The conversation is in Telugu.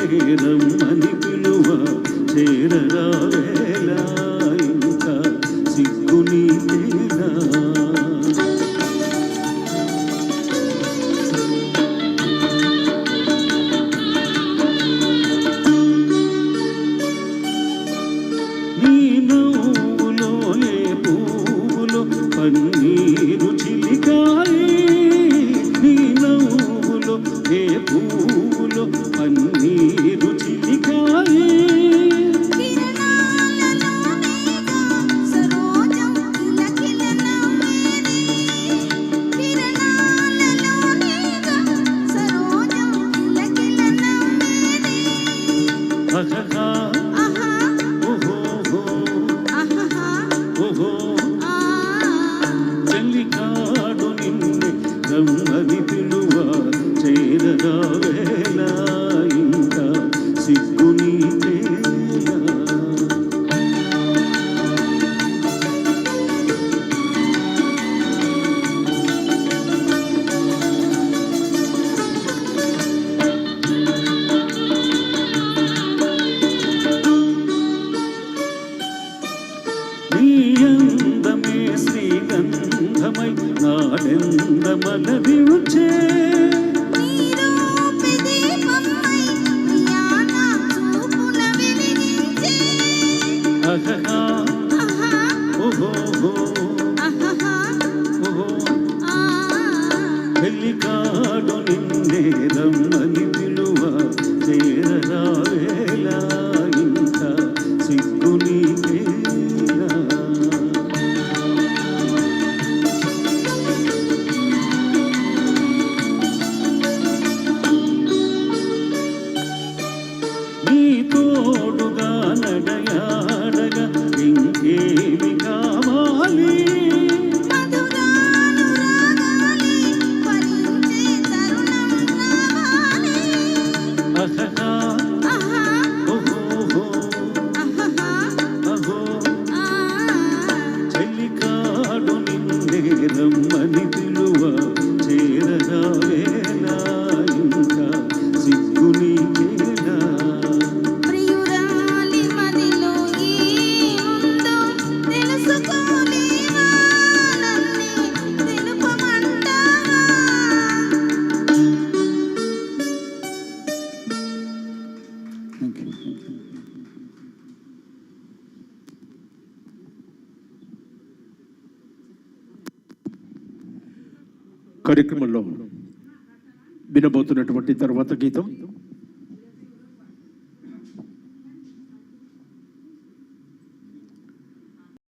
రమ్మని పిలువ చేరరావేలా ఇంకా సిగ్గు నీకేలా నీ నవ్వులో ఏ పువ్వులో పన్నీరు చిలికాయి నీ నవ్వులో ఏ పువ్వులో పన్నీరు చిలికాయి చెల్లికాడు నిన్నే రమ్మని పిలువ చేరరావేలా ఇంకా సిగ్గు నీకేలా నీ అందమే శ్రీగంధమై నాడెందమలది వచ్చే పెళ్ళికాడు నిన్నే రమ్మని పిలువ చేరరావేలా ఇంకా సిగ్గు నీకేలా నీ తోడుగా నడయాడగా ఇంకేమి కావాలి చెల్లికాడు నిన్నే రమ్మని పిలువ చేరరావేలా ఇంకా సిగ్గు నీకేలా కార్యక్రమంలో వినబోతున్నటువంటి తర్వాత గీతం